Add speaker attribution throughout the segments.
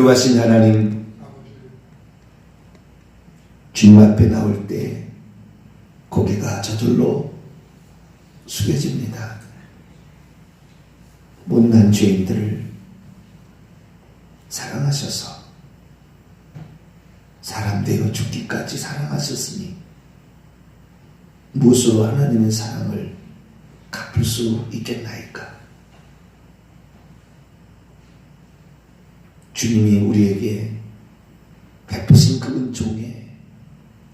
Speaker 1: 거룩하신 하나님, 주님 앞에 나올 때 고개가 저절로 숙여집니다. 못난 죄인들을 사랑하셔서 사람 되어 죽기까지 사랑하셨으니 무엇으로 하나님의 사랑을 갚을 수 있겠나이까? 주님이 우리에게 베푸신 그 은총에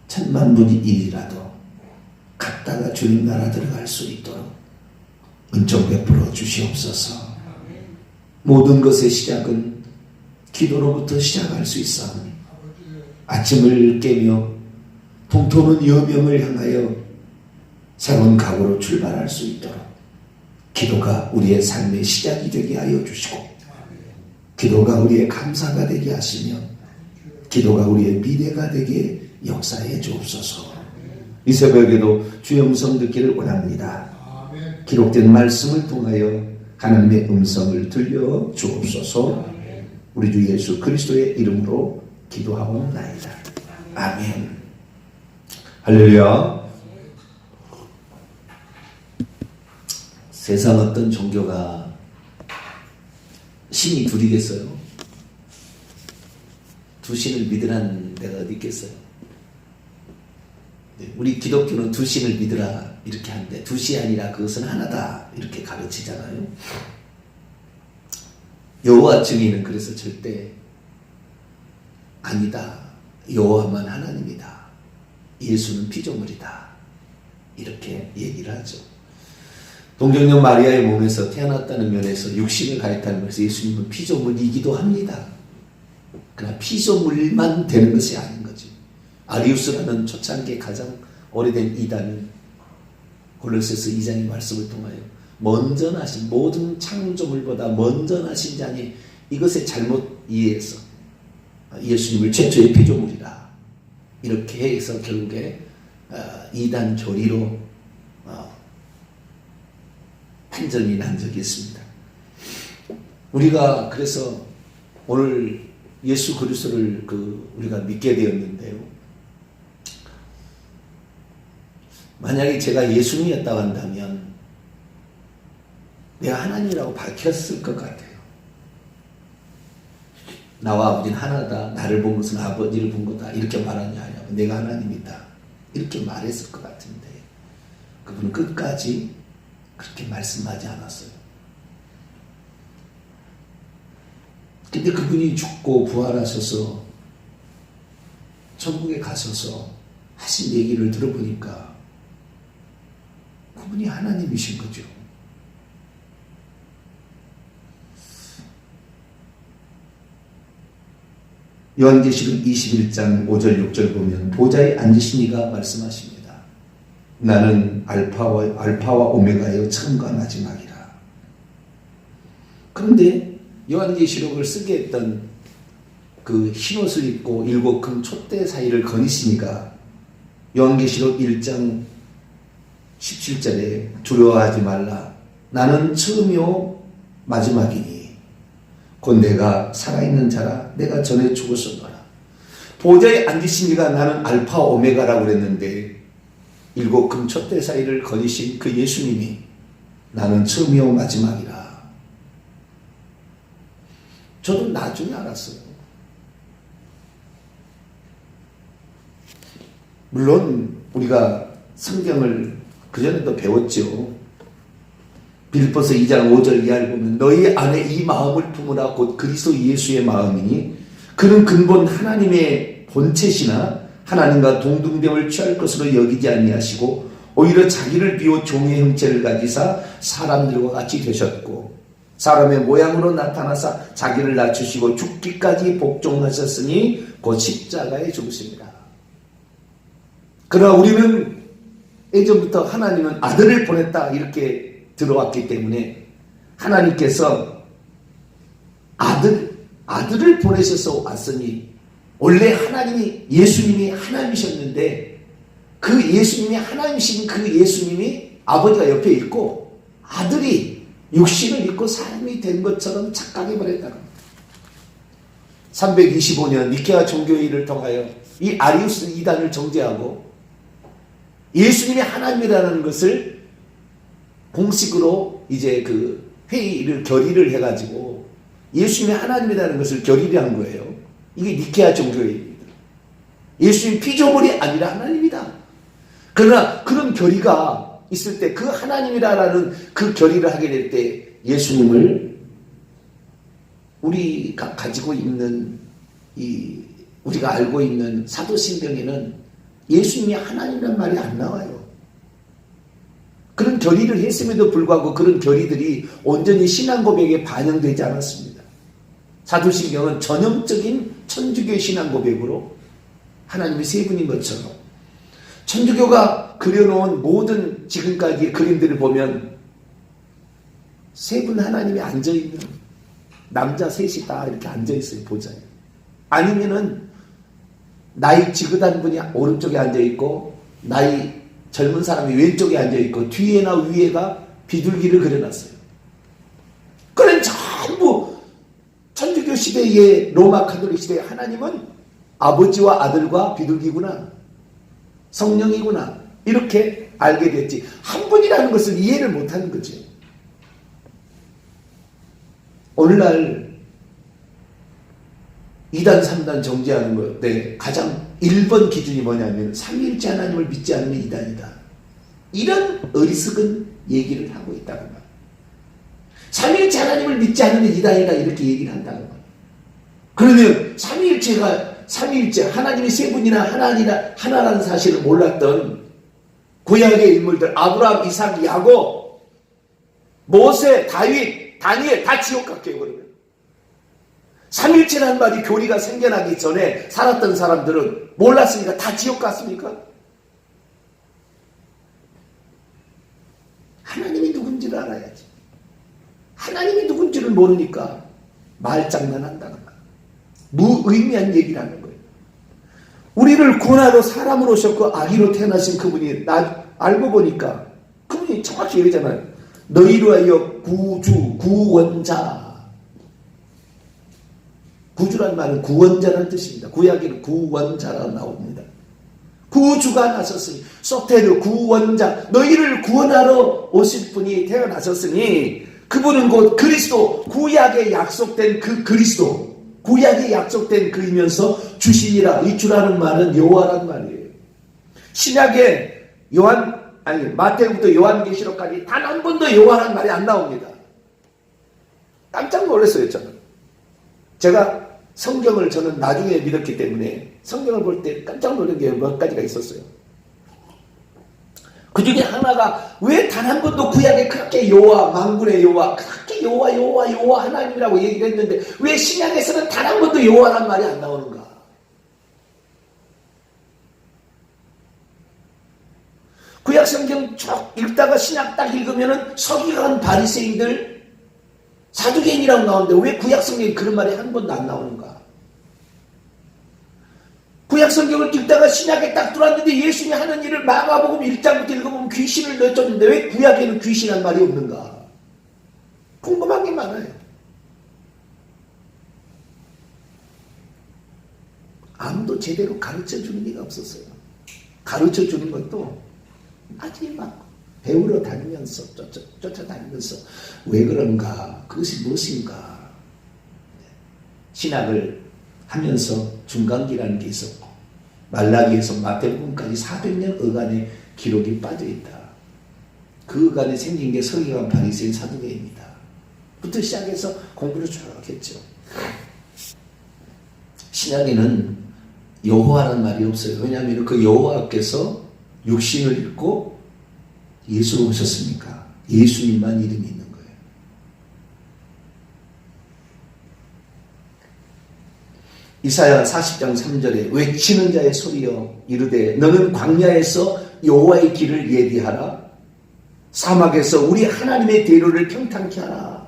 Speaker 1: 10,000,000분의 1이라도 갚다가 주님 나라 들어갈 수 있도록 은총 베풀어 주시옵소서. 모든 것의 시작은 기도로부터 시작할 수 있사오니 아침을 깨며 통통한 여명을 향하여 새로운 각오로 출발할 수 있도록 기도가 우리의 삶의 시작이 되게 하여 주시고, 기도가 우리의 감사가 되게 하시며 기도가 우리의 미래가 되게 역사해 주옵소서. 이 새벽에도 주의 음성 듣기를 원합니다. 기록된 말씀을 통하여 하나님의 음성을 들려 주옵소서. 우리 주 예수 그리스도의 이름으로 기도하옵나이다. 아멘. 할렐루야. 세상 어떤 종교가 신이 둘이겠어요? 두 신을 믿으라는 데가 어디 있겠어요? 우리 기독교는 두 신을 믿으라 이렇게 하는데, 두 신이 아니라 그것은 하나다 이렇게 가르치잖아요. 여호와 증인은 그래서 절대 아니다, 여호와만 하나님이다, 예수는 피조물이다 이렇게 얘기를 하죠. 동정녀 마리아의 몸에서 태어났다는 면에서 육신을 가했다는 것에서 예수님은 피조물이기도 합니다. 그러나 피조물만 되는 것이 아닌 거죠. 아리우스라는 초창기에 가장 오래된 이단은 골로새서 2장의 말씀을 통하여 먼저 나신, 모든 창조물보다 먼저 나신 자니 이것에 잘못 이해해서 예수님을 최초의 피조물이라 이렇게 해서 결국에 이단 교리로 판정이 난 적이 있습니다. 우리가 그래서 오늘 예수 그리스도를 우리가 믿게 되었는데요. 만약에 제가 예수님이었다고 한다면 내가 하나님이라고 밝혔을 것 같아요. 나와 아버지는 하나다, 나를 본 것은 아버지를 본 거다 이렇게 말하냐 하냐면 내가 하나님이다 이렇게 말했을 것 같은데, 그분은 끝까지 그렇게 말씀하지 않았어요. 근데 그분이 죽고 부활하셔서 천국에 가셔서 하신 얘기를 들어보니까 그분이 하나님이신 거죠. 요한계시록 21장 5절 6절 보면 보좌에 앉으신 이가 말씀하십니다. 나는 알파와 오메가여 처음과 마지막이라. 그런데 요한계시록을 쓰게 했던 그 흰옷을 입고 7금 촛대 사이를 거니시니까 요한계시록 1장 17절에 두려워하지 말라. 나는 처음이요 마지막이니 곧 내가 살아있는 자라. 내가 전에 죽었었노라. 보좌에 앉으신 이가 나는 알파 오메가라고 그랬는데 7금 촛대 사이를 거니신 그 예수님이 나는 처음이요 마지막이라. 저도 나중에 알았어요. 물론 우리가 성경을 그전에도 배웠죠. 빌립보서 2장 5절 이하를 보면 너희 안에 이 마음을 품으라 곧 그리스도 예수의 마음이니 그는 근본 하나님의 본체시나 하나님과 동등됨을 취할 것으로 여기지 아니하시고 오히려 자기를 비워 종의 형체를 가지사 사람들과 같이 되셨고 사람의 모양으로 나타나사 자기를 낮추시고 죽기까지 복종하셨으니 곧 십자가에 죽으십니다. 그러나 우리는 예전부터 하나님은 아들을 보냈다 이렇게 들어왔기 때문에 하나님께서 아들을 보내셔서 왔으니 원래 예수님이 하나님이셨는데 그 예수님이 하나님이신 그 예수님이 아버지가 옆에 있고 아들이 육신을 입고 사람이 된 것처럼 착각해버렸다는 겁니다. 325년 니케아 종교회의를 통하여 이 아리우스 이단을 정죄하고 예수님이 하나님이라는 것을 공식으로 이제 그 회의를 결의를 해가지고 예수님이 하나님이라는 것을 결의를 한 거예요. 이게 니케아 종교회의입니다. 예수님 피조물이 아니라 하나님이다. 그러나 그런 결의가 있을 때 그 하나님이라는 그 결의를 하게 될 때 예수님을 우리가 가지고 있는 우리가 알고 있는 사도신경에는 예수님이 하나님이라는 말이 안 나와요. 그런 결의를 했음에도 불구하고 그런 결의들이 온전히 신앙 고백에 반영되지 않았습니다. 사도신경은 전형적인 천주교의 신앙 고백으로 하나님이 세 분인 것처럼 천주교가 그려놓은 모든 지금까지의 그림들을 보면 세 분 하나님이 앉아있는 남자 셋이 다 이렇게 앉아있어요. 보자요. 아니면은 나이 지긋한 분이 오른쪽에 앉아있고 나이 젊은 사람이 왼쪽에 앉아있고 뒤에나 위에가 비둘기를 그려놨어요. 그런 전부 천주교 시대의 로마 가톨릭 시대의 하나님은 아버지와 아들과 비둘기구나, 성령이구나 이렇게 알게 됐지 한 분이라는 것을 이해를 못하는 거죠. 오늘날 2단 3단 정죄하는 것에 가장 1번 기준이 뭐냐면 삼위일체 하나님을 믿지 않으면 2단이다. 이런 어리석은 얘기를 하고 있다는 말. 삼위일체 하나님을 믿지 않으면 2단이다 이렇게 얘기를 한다는 말. 그러면 삼위일체 하나님이 세 분이나 하나라는 사실을 몰랐던 구약의 인물들 아브라함, 이삭, 야곱, 모세, 다윗, 다니엘 다 지옥 갈게요. 그러면 삼일체라는 말이 교리가 생겨나기 전에 살았던 사람들은 몰랐으니까 다 지옥 갔습니까? 하나님이 누군지를 알아야지. 하나님이 누군지를 모르니까 말장난한다는 말. 무의미한 얘기를 하는 거예요. 우리를 구원하러 사람으로 오셨고 아기로 태어나신 그분이 알고 보니까 그분이 정확히 얘기잖아요. 너희로 하여 구원자. 구주란 말은 구원자라는 뜻입니다. 구약에는 구원자라고 나옵니다. 구주가 나섰으니 소테르 구원자 너희를 구원하러 오실 분이 태어나셨으니 그분은 곧 그리스도 구약에 약속된 그 그리스도 구약에 약속된 그이면서 주시니라. 이 주라는 말은 여호와란 말이에요. 신약에 마태부터 요한계시록까지 단 한 번도 여호와란 말이 안 나옵니다. 깜짝 놀랐어요. 제가 성경을 저는 나중에 믿었기 때문에 성경을 볼 때 깜짝 놀란 게 몇 가지가 있었어요. 그 중에 하나가 왜 단 한 번도 구약에 그렇게 여호와 만군의 여호와 그렇게 여호와 하나님이라고 얘기를 했는데 왜 신약에서는 단 한 번도 여호와란 말이 안 나오는가? 구약 성경 쭉 읽다가 신약 딱 읽으면은 서기관 바리새인들 사두개인이라고 나오는데 왜 구약 성경에 그런 말이 한 번도 안 나오는가? 구약 성경을 읽다가 신약에 딱 들어왔는데 예수님이 하는 일을 마가복음 1장부터 읽어보면 귀신을 내쫓는데 왜 구약에는 귀신한 말이 없는가? 궁금한 게 많아요. 아무도 제대로 가르쳐주는 이가 없었어요. 가르쳐주는 것도 나중에 막 배우러 다니면서 쫓아다니면서 왜 그런가? 그것이 무엇인가? 신학을 하면서 중간기라는 게 있었고 말라기에서 마태복음까지 400년 어간의 기록이 빠져있다. 그 어간에 생긴 게 서기관 바리새인 사두개입니다. 부터 시작해서 공부를 쭉 했죠. 신약에는 여호와라는 말이 없어요. 왜냐하면 그 여호와께서 육신을 입고 예수로 오셨으니까 예수님만 이름이 있는 거예요. 이사야 40장 3절에 외치는 자의 소리여 이르되 너는 광야에서 여호와의 길을 예비하라 사막에서 우리 하나님의 대로를 평탄케 하라.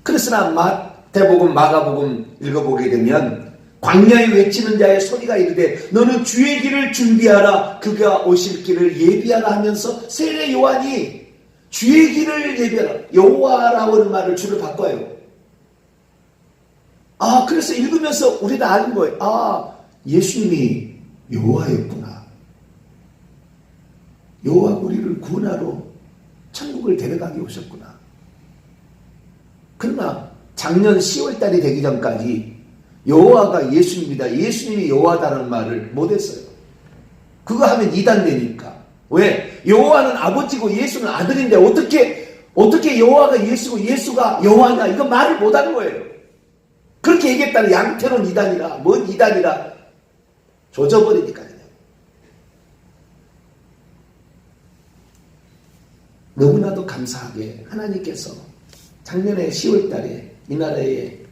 Speaker 1: 그러나 마태복음 마가복음 읽어보게 되면 광야에 외치는 자의 소리가 이르되 너는 주의 길을 준비하라 그가 오실 길을 예비하라 하면서 세례 요한이 주의 길을 예비하라 여호와라고 하는 말을 주를 바꿔요. 그래서 읽으면서 우리는 아는 거예요. 예수님이 여호와였구나. 여호와가 우리를 구원하러 천국을 데려가게 오셨구나. 그러나 작년 10월 달이 되기 전까지 여호와가 예수님이다, 예수님이 여호와다라는 말을 못했어요. 그거 하면 이단되니까. 왜? 여호와는 아버지고 예수는 아들인데 어떻게 여호와가 예수고 예수가 여호와냐, 이거 말을 못하는 거예요. 그렇게 얘기했다는 양태론 이단이라, 뭔 이단이라 조져버리니까요. 너무나도 감사하게 하나님께서 작년에 10월 달에 이 나라의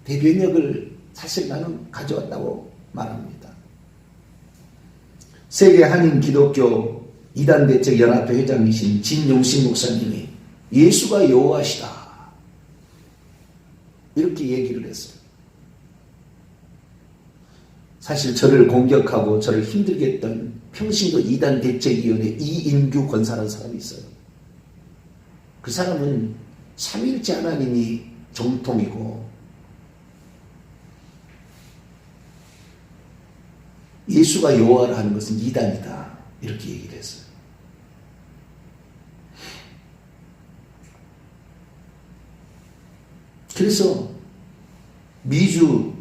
Speaker 1: 대변역을 사실 나는 가져왔다고 말합니다. 세계 한인 기독교 이단대책연합회 회장이신 진용신 목사님이 예수가 여호와시다, 이렇게 얘기를 했어요. 사실 저를 공격하고 저를 힘들게 했던 평신도 이단대책위원회 이인규 권사라는 사람이 있어요. 그 사람은 삼위일체 하나님이 정통이고 예수가 여호와라 하는 것은 이단이다, 이렇게 얘기를 했어요. 그래서 미주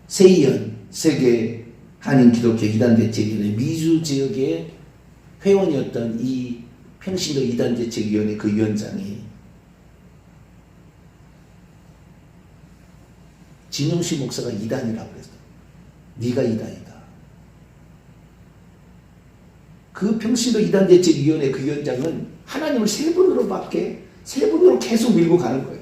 Speaker 1: 세이연 세계 한인 기독교 이단대책위원회 미주 지역의 회원이었던 이 평신도 이단대책위원회 그 위원장이 진용식 목사가 이단이라고 그랬어요. 네가 이단이다. 그 평신도 이단대책위원회 그 위원장은 하나님을 세 분으로 계속 밀고 가는 거예요.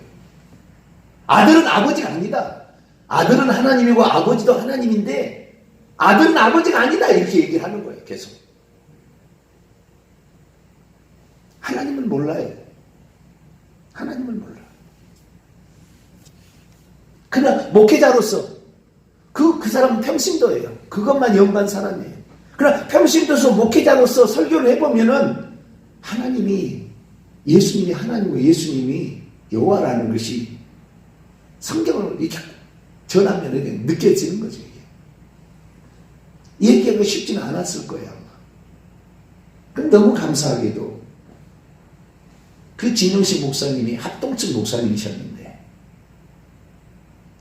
Speaker 1: 아들은 아버지가 아니다. 아들은 하나님이고 아버지도 하나님인데 아들은 아버지가 아니다, 이렇게 얘기를 하는 거예요. 계속. 하나님을 몰라요. 하나님을 몰라. 그러나 목회자로서 그 사람은 평신도예요. 그것만 연구한 사람이에요. 그러나 평신도서 목회자로서 설교를 해보면은 하나님이, 예수님이 하나님이고 예수님이 여호와라는 것이 성경을 이렇게 전하면 이렇게 느껴지는 거죠. 이게 얘기하기가 쉽지는 않았을 거예요, 아마. 너무 감사하게도 그 진영식 목사님이 합동측 목사님이셨는데,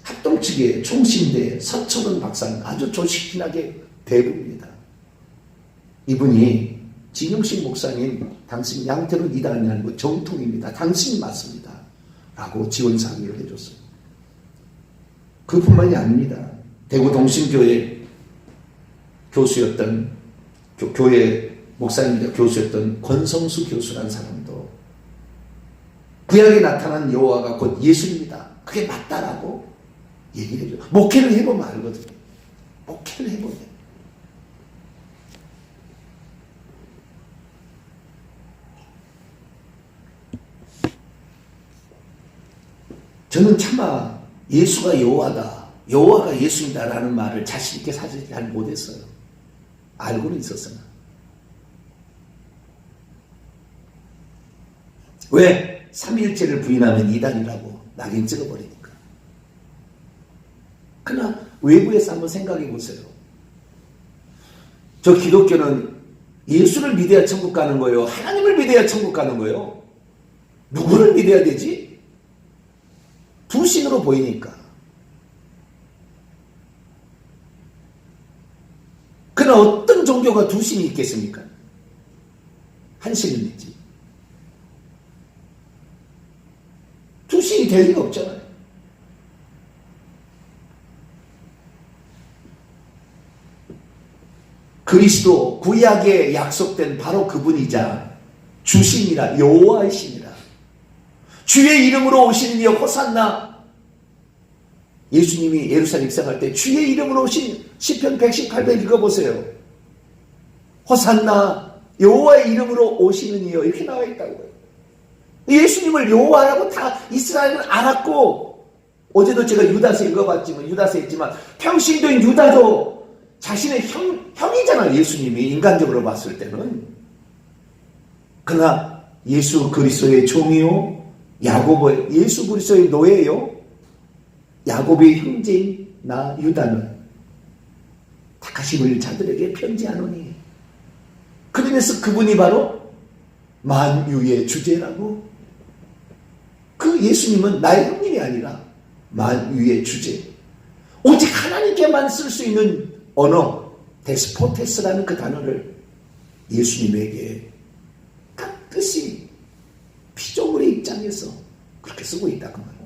Speaker 1: 합동측의 총신대 서철원 박사는 아주 조식신하게 대부입니다. 이분이 진영식 목사님, 당신 양태론 이단이 아니고 정통입니다, 당신이 맞습니다, 라고 지원사항을 해줬어요. 그뿐만이 아닙니다. 대구 동신교회 교수였던, 교회 목사님이자 교수였던 권성수 교수라는 사람도 구약에 나타난 여호와가 곧 예수입니다, 그게 맞다라고 얘기를 해줘요. 목회를 해보면 알거든요. 목회를 해보면. 저는 차마 예수가 여호와다, 여호와가 예수이다라는 말을 자신 있게 사실 잘 못했어요. 알고는 있었으나. 왜? 삼위일체를 부인하면 이단이라고 낙인 찍어버리니까. 그러나 외부에서 한번 생각해 보세요. 저 기독교는 예수를 믿어야 천국 가는 거예요, 하나님을 믿어야 천국 가는 거예요? 누구를 믿어야 되지? 두 신으로 보이니까. 그러나 어떤 종교가 두 신이 있겠습니까? 한 신을 믿지. 두 신이 될 리가 없잖아요. 그리스도 구약에 약속된 바로 그분이자 주신이라, 여호와이시니라. 주의 이름으로 오시는 이여 호산나. 예수님이 예루살렘 입성할 때 주의 이름으로 오신 시편 118편 읽어보세요. 호산나, 여호와의 이름으로 오시는 이여, 이렇게 나와 있다고요. 예수님을 여호와라고 다 이스라엘은 알았고, 어제도 제가 유다서 읽어봤지만, 유다서 했지만 평신도인 유다도 자신의 형이잖아요, 예수님이 인간적으로 봤을 때는. 그러나 예수 그리스도의 종이요, 야고보의 예수 그리스도의 노예요. 야곱의 형제인 나 유다는 택하심을 자들에게 편지하노니. 그러면서 그분이 바로 만유의 주제라고. 그 예수님은 나의 형님이 아니라 만유의 주제. 오직 하나님께만 쓸 수 있는 언어, 데스포테스라는 그 단어를 예수님에게 깍듯이 피조물의 입장에서 그렇게 쓰고 있다 그 말이에요.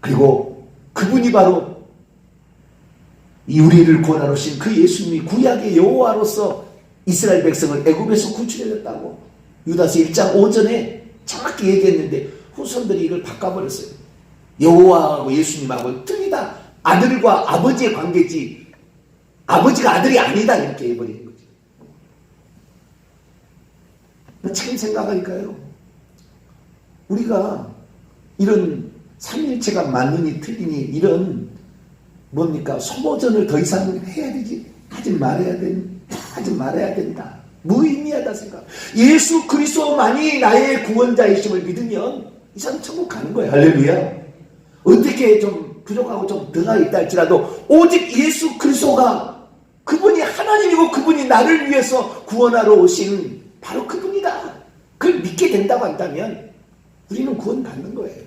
Speaker 1: 그리고 그분이 바로 이 우리를 구원하러 오신 그 예수님이 구약의 여호와로서 이스라엘 백성을 애굽에서 구출해냈다고 유다서 1장 5절에 정확히 얘기했는데 후손들이 이걸 바꿔버렸어요. 여호와하고 예수님하고 틀리다. 아들과 아버지의 관계지 아버지가 아들이 아니다 이렇게 해버린 거죠. 참 생각하니까요. 우리가 이런 삼일체가 맞느니 틀리니 이런 뭡니까 소모전을 더 이상 해야 되지 하지 말아야 된다. 무의미하다 생각. 예수 그리스도만이 나의 구원자이심을 믿으면 이 사람 천국 가는 거예요. 할렐루야. 어떻게 좀 부족하고 좀 더가 있다 할지라도 오직 예수 그리스도가 그분이 하나님이고 그분이 나를 위해서 구원하러 오신 바로 그분이다. 그걸 믿게 된다고 한다면 우리는 구원 받는 거예요.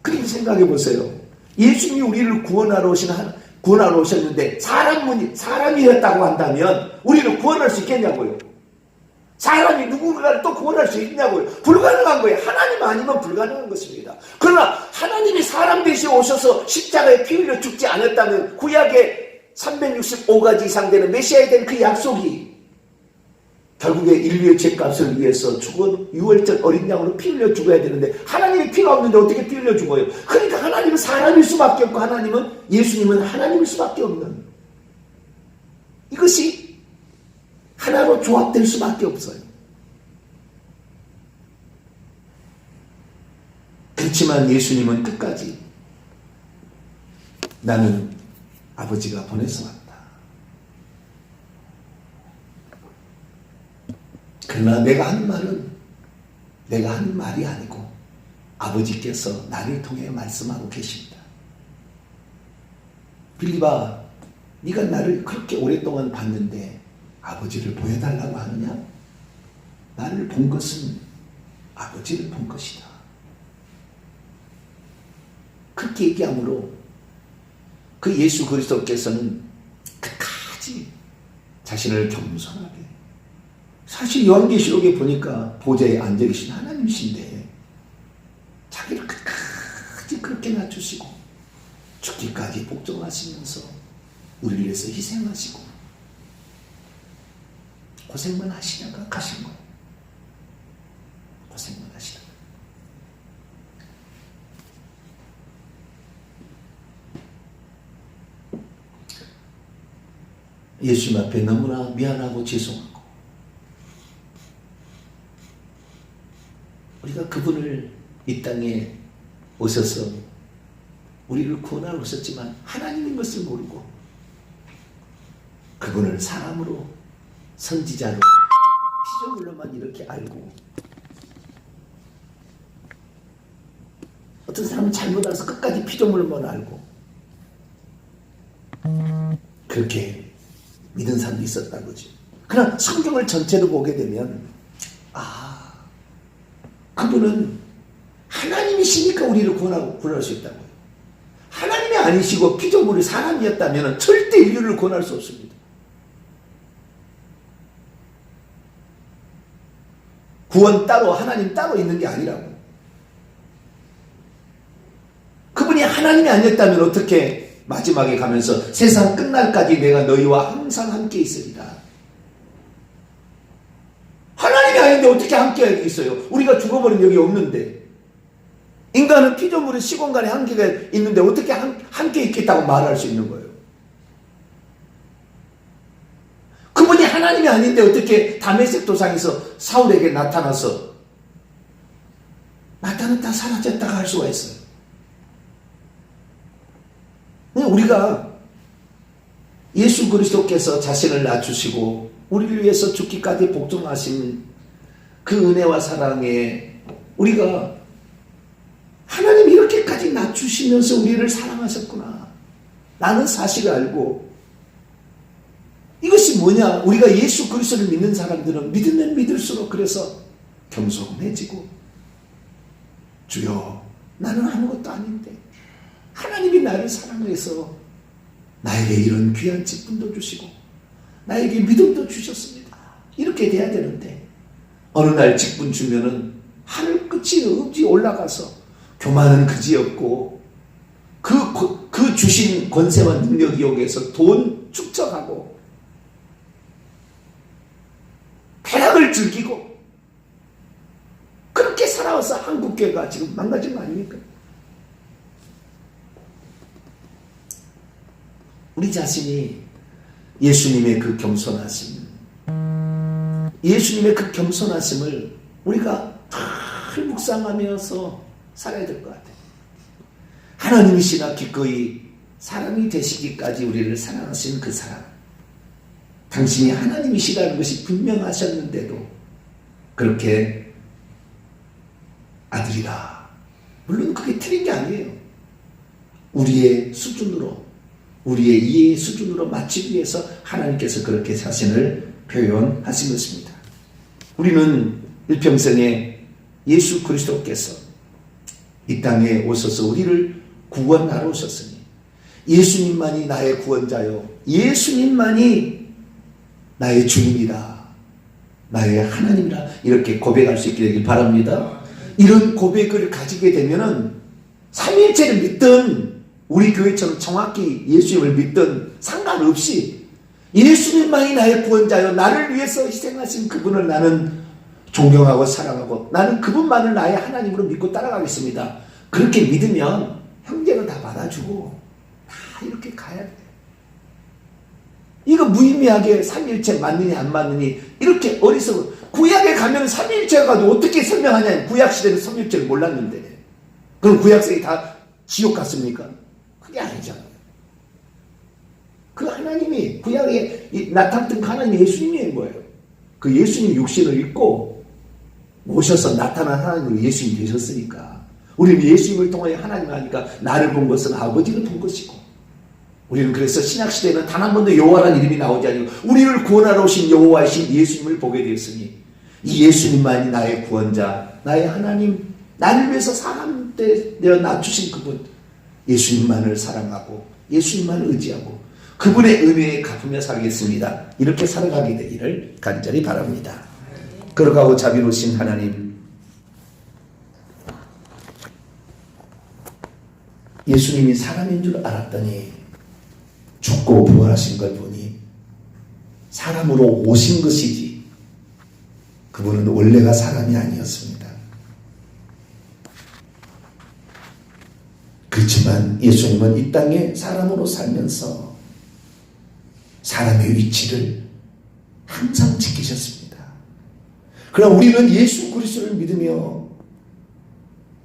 Speaker 1: 그렇게 생각해 보세요. 예수님이 우리를 구원하러 오셨는데 사람이었다고 한다면 우리를 구원할 수 있겠냐고요. 사람이 누군가를 또 구원할 수 있냐고요. 불가능한 거예요. 하나님 아니면 불가능한 것입니다. 그러나 하나님이 사람 되시어 오셔서 십자가에 피 흘려 죽지 않았다면 구약의 365가지 이상 되는 메시아에 대한 그 약속이 결국에 인류의 죄값을 위해서 죽은 유월절 어린 양으로 피 흘려 죽어야 되는데 하나님이 피가 없는데 어떻게 피 흘려 죽어요? 그러니까 하나님은 사람일 수밖에 없고 예수님은 하나님일 수밖에 없는, 이것이 하나로 조합될 수밖에 없어요. 그렇지만 예수님은 끝까지 나는 아버지가 보내서 왔다. 그러나 내가 하는 말이 아니고 아버지께서 나를 통해 말씀하고 계십니다. 빌립아, 네가 나를 그렇게 오랫동안 봤는데 아버지를 보여달라고 하느냐? 나를 본 것은 아버지를 본 것이다. 그렇게 얘기함으로 그 예수 그리스도께서는 끝까지 자신을 겸손하게, 사실 요한계시록에 보니까 보좌에 앉아 계신 하나님이신데 자기를 끝까지 그렇게 낮추시고 죽기까지 복종하시면서 우리를 위해서 희생하시고 고생만 하시다가 가신 거예요. 고생만 하시다가. 예수님 앞에 너무나 미안하고 죄송하고 우리가 그분을 이 땅에 오셔서 우리를 구원하러 오셨지만 하나님인 것을 모르고 그분을 사람으로 선지자로 피조물로만 이렇게 알고, 어떤 사람은 잘못 알아서 끝까지 피조물로만 알고 그렇게 믿은 사람도 있었다는 거죠. 그러나 성경을 전체로 보게 되면 그분은 하나님이시니까 우리를 구원할 수 있다고요. 하나님이 아니시고 피조물이 사람이었다면 절대 인류를 구원할 수 없습니다. 구원 따로 하나님 따로 있는 게 아니라고. 그분이 하나님이 아니었다면 어떻게 마지막에 가면서 세상 끝날까지 내가 너희와 항상 함께 있으리라. 하나님이 아닌데 어떻게 함께 있어요? 우리가 죽어버린 적이 없는데, 인간은 피조물은 시공간에 한계가 있는데 어떻게 함께 있겠다고 말할 수 있는 거예요? 그분이 하나님이 아닌데 어떻게 다메섹 도상에서 사울에게 나타났다 사라졌다가 할 수가 있어요? 우리가 예수 그리스도께서 자신을 낮추시고 우리를 위해서 죽기까지 복종하신 그 은혜와 사랑에 우리가 하나님이 이렇게까지 낮추시면서 우리를 사랑하셨구나. 라는 사실을 알고, 이것이 뭐냐? 우리가 예수 그리스도를 믿는 사람들은 믿으면 믿을수록 그래서 겸손해지고, 주여, 나는 아무것도 아닌데 하나님이 나를 사랑해서 나에게 이런 귀한 직분도 주시고 나에게 믿음도 주셨습니다. 이렇게 돼야 되는데, 어느 날 직분 주면은 하늘 끝이 없이 올라가서 교만은 그지없고 그 주신 권세와 능력 이용해서 돈 축적하고 쾌락을 즐기고 그렇게 살아와서 한국교회가 지금 망가진 거 아닙니까? 우리 자신이 예수님의 그 겸손하심, 예수님의 그 겸손하심을 우리가 잘 묵상하면서 살아야 될 것 같아요. 하나님이시나 기꺼이 사람이 되시기까지 우리를 사랑하신 그 사랑, 당신이 하나님이시라는 것이 분명하셨는데도 그렇게 아들이라, 물론 그게 틀린 게 아니에요. 우리의 수준으로, 우리의 이해의 수준으로 맞추기 위해서 하나님께서 그렇게 자신을 표현하신 것입니다. 우리는 일평생에 예수 그리스도께서 이 땅에 오셔서 우리를 구원하러 오셨으니 예수님만이 나의 구원자요, 예수님만이 나의 주님이라, 나의 하나님이라, 이렇게 고백할 수 있게 되길 바랍니다. 이런 고백을 가지게 되면은 삼위일체를 믿든 우리 교회처럼 정확히 예수님을 믿든 상관없이 예수님만이 나의 구원자요, 나를 위해서 희생하신 그분을 나는 존경하고 사랑하고 나는 그분만을 나의 하나님으로 믿고 따라가겠습니다. 그렇게 믿으면 형제는 다 받아주고 다 이렇게 가야 돼. 이거 무의미하게 삼위일체 맞느니 안 맞느니 이렇게 어리석어. 구약에 가면 삼위일체가 어떻게 설명하냐. 구약시대는 삼위일체를 몰랐는데 그럼 구약생이 다 지옥 갔습니까? 그게 아니잖아요. 그 하나님이 구약에 나타났던 그 하나님이 예수님인 거예요. 그 예수님 육신을 입고 오셔서 나타난 하나님으로 예수님이 되셨으니까 우리는 예수님을 통하여 하나님 하니까 나를 본 것은 아버지를 본 것이고, 우리는 그래서 신약시대에는 단 한 번도 여호와라는 이름이 나오지 않고 우리를 구원하러 오신 여호와이신 예수님을 보게 되었으니 이 예수님만이 나의 구원자, 나의 하나님, 나를 위해서 사람 되어 낮추신 그분, 예수님만을 사랑하고 예수님만을 의지하고 그분의 은혜에 갚으며 살겠습니다. 이렇게 살아가게 되기를 간절히 바랍니다. 거룩하고 자비로우신 하나님, 예수님이 사람인 줄 알았더니 죽고 부활하신 걸 보니 사람으로 오신 것이지 그분은 원래가 사람이 아니었습니다. 그렇지만 예수님은 이 땅에 사람으로 살면서 사람의 위치를 항상 지키셨습니다. 그러나 우리는 예수 그리스도를 믿으며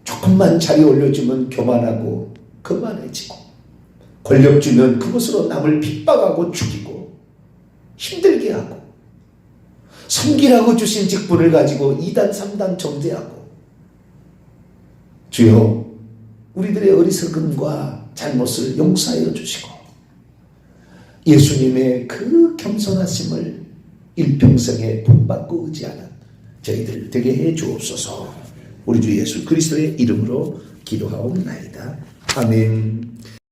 Speaker 1: 조금만 자리 올려주면 교만하고 거만해지고, 권력 주면 그것으로 남을 핍박하고 죽이고 힘들게 하고, 섬기라고 주신 직분을 가지고 2단 3단 정죄하고, 주여 우리들의 어리석음과 잘못을 용서하여 주시고 예수님의 그 겸손하심을 일평생에 본받고 의지하는 저희들 되게 해 주옵소서. 우리 주 예수 그리스도의 이름으로 기도하옵나이다. 아멘.